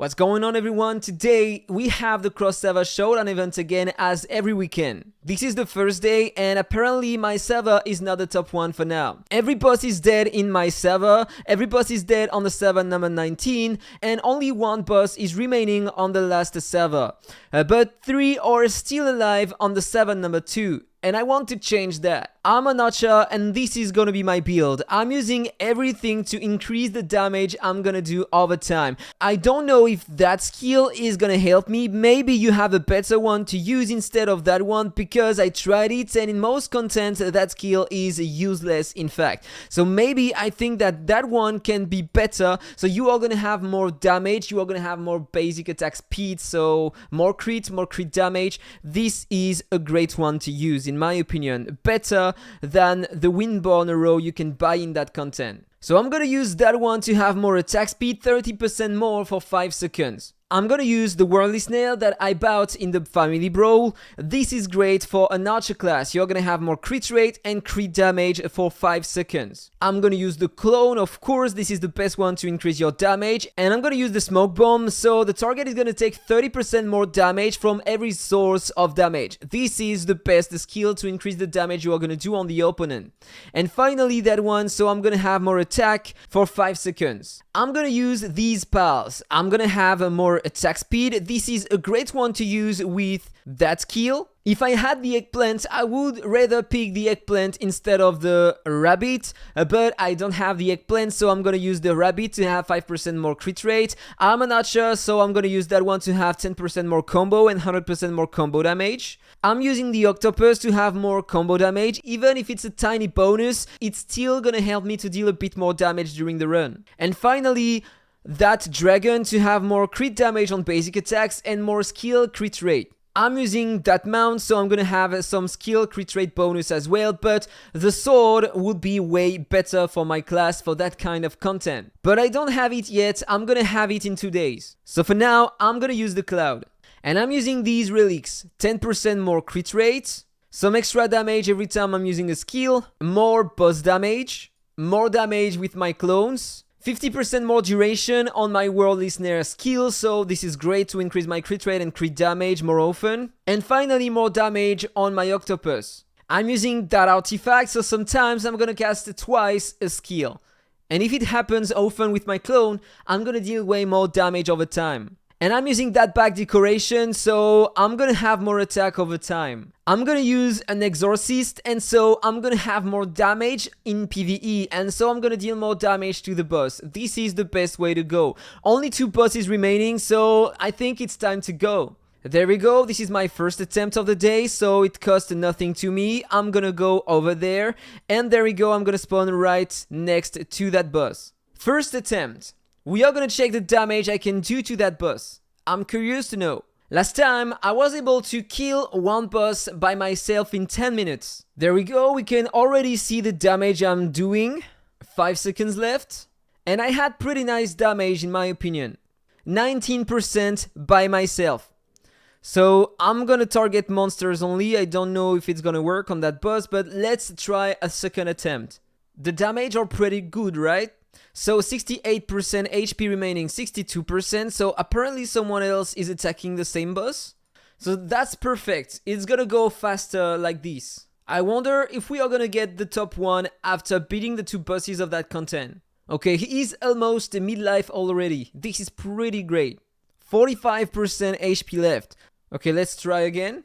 What's going on, everyone? Today we have the cross-server showdown event again, as every weekend. This is the first day and apparently my server is not the top one for now. Every boss is dead in my server, every boss is dead on the server number 19, and only one boss is remaining on the last server. But 3 are still alive on the server number 2. And I want to change that. I'm an archer and this is gonna be my build. I'm using everything to increase the damage I'm gonna do over time. I don't know if that skill is gonna help me. Maybe you have a better one to use instead of that one, because I tried it and in most content that skill is useless in fact. So maybe I think that that one can be better. So you are gonna have more damage, you are gonna have more basic attack speed, so more crit damage. This is a great one to use in my opinion, better than the Windborne Arrow you can buy in that content. So I'm gonna use that one to have more attack speed, 30% more for 5 seconds. I'm gonna use the Worldly Snail that I bought in the Family Brawl. This is great for an archer class. You're gonna have more crit rate and crit damage for 5 seconds. I'm gonna use the Clone, of course, this is the best one to increase your damage. And I'm gonna use the Smoke Bomb, so the target is gonna take 30% more damage from every source of damage. This is the best skill to increase the damage you are gonna do on the opponent. And finally that one, so I'm gonna have more attack for 5 seconds. I'm gonna use these pals. I'm gonna have a more attack speed. This is a great one to use with that skill. If I had the eggplant, I would rather pick the eggplant instead of the rabbit, but I don't have the eggplant, so I'm gonna use the rabbit to have 5% more crit rate. I'm an archer, so I'm gonna use that one to have 10% more combo and 100% more combo damage. I'm using the octopus to have more combo damage. Even if it's a tiny bonus, it's still gonna help me to deal a bit more damage during the run. And finally, that dragon to have more crit damage on basic attacks and more skill crit rate. I'm using that mount, so I'm gonna have some skill crit rate bonus as well, but the sword would be way better for my class for that kind of content. But I don't have it yet, I'm gonna have it in 2 days. So for now, I'm gonna use the cloud. And I'm using these relics, 10% more crit rate, some extra damage every time I'm using a skill, more boss damage, more damage with my clones, 50% more duration on my Worldly Snare skill, so this is great to increase my crit rate and crit damage more often. And finally more damage on my octopus. I'm using that artifact, so sometimes I'm gonna cast twice a skill. And if it happens often with my clone, I'm gonna deal way more damage over time. And I'm using that back decoration, so I'm gonna have more attack over time. I'm gonna use an exorcist, and so I'm gonna have more damage in PvE, and so I'm gonna deal more damage to the boss. This is the best way to go. Only 2 bosses remaining, so I think it's time to go. There we go, this is my first attempt of the day, so it cost nothing to me. I'm gonna go over there, and there we go, I'm gonna spawn right next to that boss. First attempt. We are gonna check the damage I can do to that boss. I'm curious to know. Last time, I was able to kill one boss by myself in 10 minutes. There we go, we can already see the damage I'm doing. 5 seconds left. And I had pretty nice damage in my opinion. 19% by myself. So I'm gonna target monsters only. I don't know if it's gonna work on that boss, but let's try a second attempt. The damage are pretty good, right? So 68% HP remaining 62%, so apparently someone else is attacking the same boss. So that's perfect, it's gonna go faster like this. I wonder if we are gonna get the top one after beating the 2 bosses of that content. Okay, he is almost midlife already, this is pretty great. 45% HP left. Okay, let's try again.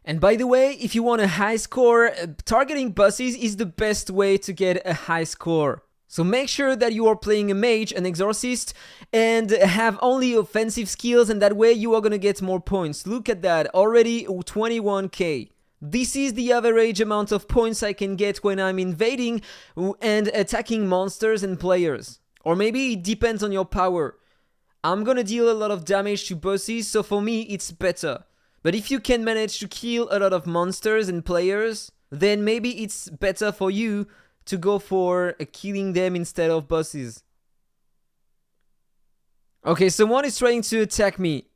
And by the way, if you want a high score, targeting bosses is the best way to get a high score. So make sure that you are playing a mage, an exorcist, and have only offensive skills, and that way you are gonna get more points. Look at that, already 21k. This is the average amount of points I can get when I'm invading and attacking monsters and players. Or maybe it depends on your power. I'm gonna deal a lot of damage to bosses, so for me it's better. But if you can manage to kill a lot of monsters and players, then maybe it's better for you to go for killing them instead of bosses. Okay, someone is trying to attack me.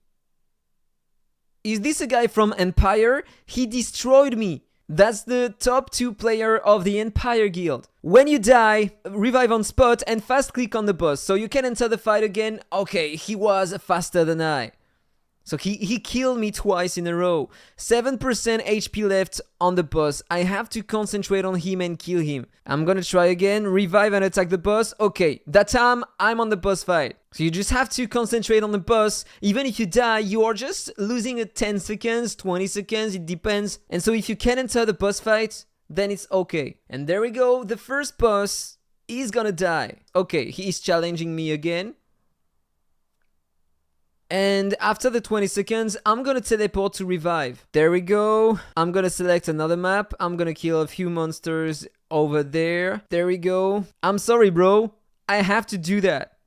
Is this a guy from Empire? He destroyed me. That's the top 2 player of the entire guild. When you die, revive on spot and fast click on the boss so you can enter the fight again. Okay, he was faster than I. So he killed me twice in a row. 7% HP left on the boss. I have to concentrate on him and kill him. I'm gonna try again, revive and attack the boss. Okay, that time I'm on the boss fight. So you just have to concentrate on the boss. Even if you die, you are just losing a 10 seconds, 20 seconds, it depends. And so if you can enter the boss fight, then it's okay. And there we go, the first boss is gonna die. Okay, he is challenging me again. And after the 20 seconds, I'm gonna teleport to revive. There we go. I'm gonna select another map. I'm gonna kill a few monsters over there. There we go. I'm sorry, bro. I have to do that.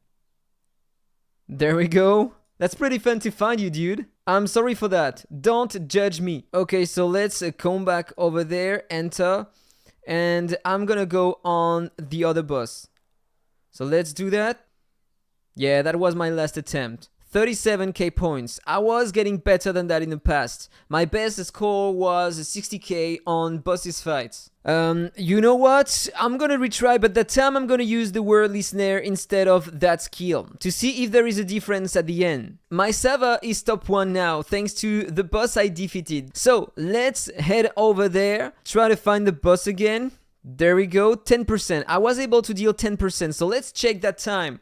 There we go. That's pretty fun to find you, dude. I'm sorry for that. Don't judge me. Okay, so let's come back over there, enter. And I'm gonna go on the other boss. So let's do that. Yeah, that was my last attempt. 37k points. I was getting better than that in the past. My best score was 60k on bosses fights. You know what? I'm gonna retry, but that time I'm gonna use the worldly snare instead of that skill to see if there is a difference at the end. My server is top 1 now thanks to the boss I defeated. So let's head over there, try to find the boss again. There we go, 10%. I was able to deal 10%, so let's check that time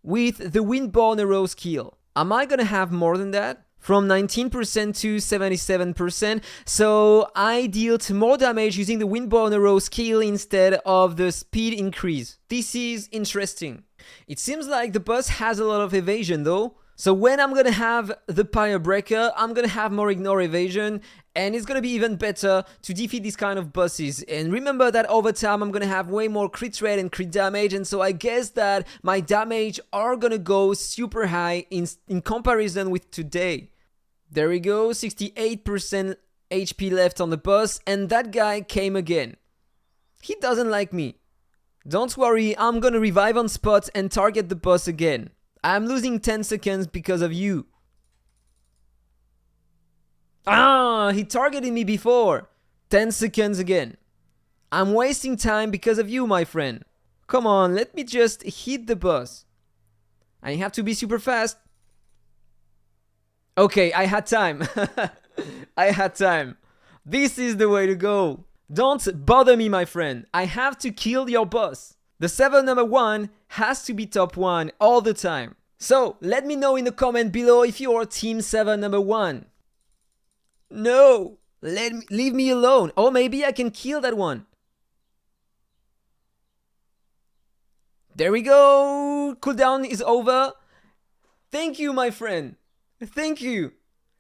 with the Windborne Arrow skill. Am I gonna have more than that? From 19% to 77%, so I dealt more damage using the Windborne Arrow skill instead of the speed increase. This is interesting. It seems like the boss has a lot of evasion though. So when I'm gonna have the Pyre Breaker, I'm gonna have more ignore evasion, and it's gonna be even better to defeat these kind of bosses. And remember that over time I'm gonna have way more crit rate and crit damage, and so I guess that my damage are gonna go super high in comparison with today. There we go, 68% HP left on the boss, and that guy came again. He doesn't like me. Don't worry, I'm gonna revive on spot and target the boss again. I'm losing 10 seconds because of you. Ah, he targeted me before. 10 seconds again. I'm wasting time because of you, my friend. Come on, let me just hit the boss. I have to be super fast. Okay, I had time. I had time. This is the way to go. Don't bother me, my friend. I have to kill your boss. The server number 1 has to be top 1 all the time. So, let me know in the comment below if you are team server number 1. No! Leave me alone. Or maybe I can kill that one. There we go! Cooldown is over. Thank you, my friend. Thank you.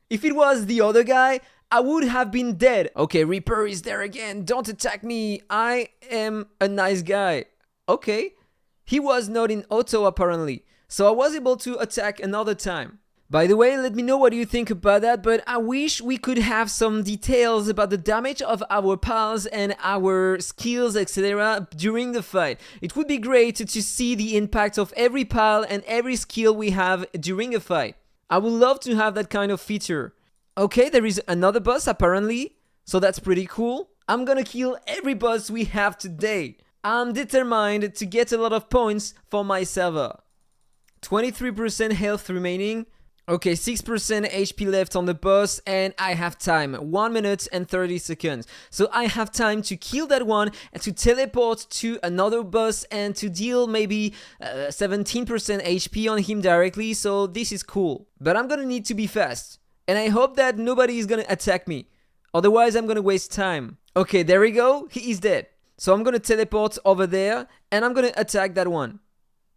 If it was the other guy, I would have been dead. Okay, Reaper is there again. Don't attack me. I am a nice guy. Okay. He was not in auto apparently, so I was able to attack another time. By the way, let me know what you think about that, but I wish we could have some details about the damage of our pals and our skills, etc. during the fight. It would be great to see the impact of every pal and every skill we have during a fight. I would love to have that kind of feature. Okay, there is another boss apparently, so that's pretty cool. I'm gonna kill every boss we have today. I'm determined to get a lot of points for my server. 23% health remaining. Okay, 6% HP left on the boss, and I have time. 1 minute and 30 seconds. So I have time to kill that one and to teleport to another boss and to deal maybe 17% HP on him directly, so this is cool. But I'm gonna need to be fast. And I hope that nobody is gonna attack me. Otherwise, I'm gonna waste time. Okay, there we go. He is dead. So I'm gonna teleport over there and I'm gonna attack that one.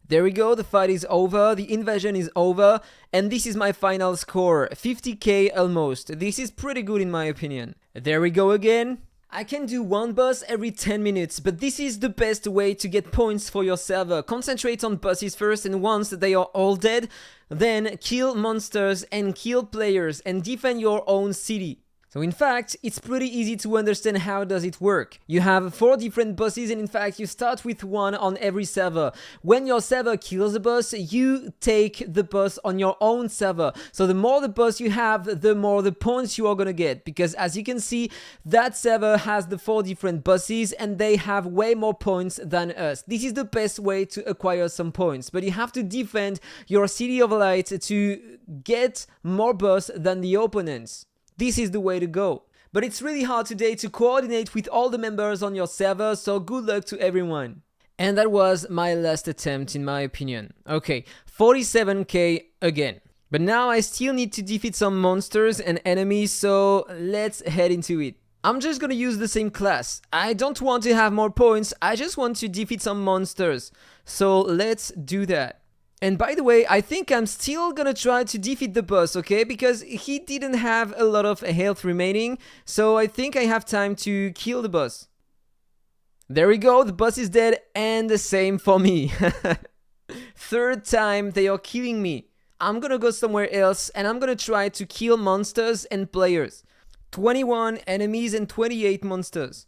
There we go, the fight is over, the invasion is over, and this is my final score, 50k almost. This is pretty good in my opinion. There we go again. I can do one boss every 10 minutes, but this is the best way to get points for your server. Concentrate on bosses first, and once they are all dead, then kill monsters and kill players and defend your own city. So in fact, it's pretty easy to understand how does it work. You have 4 different bosses, and in fact you start with 1 on every server. When your server kills a boss, you take the boss on your own server. So the more the boss you have, the more the points you are gonna get, because as you can see, that server has the 4 different bosses and they have way more points than us. This is the best way to acquire some points, but you have to defend your City of Light to get more boss than the opponents. This is the way to go. But it's really hard today to coordinate with all the members on your server, so good luck to everyone. And that was my last attempt in my opinion. Okay, 47k again. But now I still need to defeat some monsters and enemies, so let's head into it. I'm just gonna use the same class. I don't want to have more points, I just want to defeat some monsters. So let's do that. And by the way, I think I'm still gonna try to defeat the boss, okay? Because he didn't have a lot of health remaining, so I think I have time to kill the boss. There we go, the boss is dead, and the same for me. 3rd time they are killing me. I'm gonna go somewhere else, and I'm gonna try to kill monsters and players. 21 enemies and 28 monsters.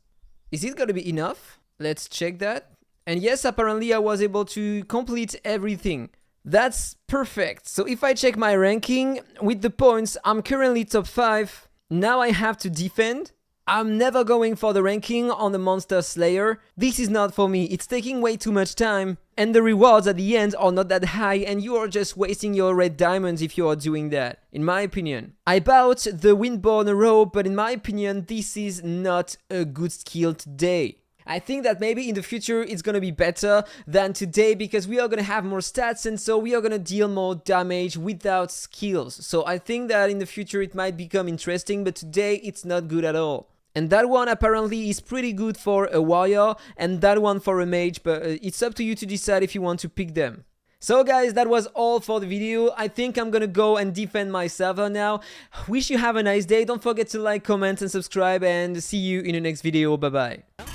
Is it gonna be enough? Let's check that. And yes, apparently I was able to complete everything. That's perfect. So if I check my ranking, with the points, I'm currently top 5. Now I have to defend. I'm never going for the ranking on the Monster Slayer. This is not for me, it's taking way too much time. And the rewards at the end are not that high, and you are just wasting your red diamonds if you are doing that, in my opinion. I bought the Windborne Arrow, but in my opinion, this is not a good skill today. I think that maybe in the future it's gonna be better than today, because we are gonna have more stats, and so we are gonna deal more damage without skills. So I think that in the future it might become interesting, but today it's not good at all. And that one apparently is pretty good for a warrior, and that one for a mage, but it's up to you to decide if you want to pick them. So guys, that was all for the video. I think I'm gonna go and defend my server now. Wish you have a nice day. Don't forget to like, comment and subscribe, and see you in the next video. Bye bye.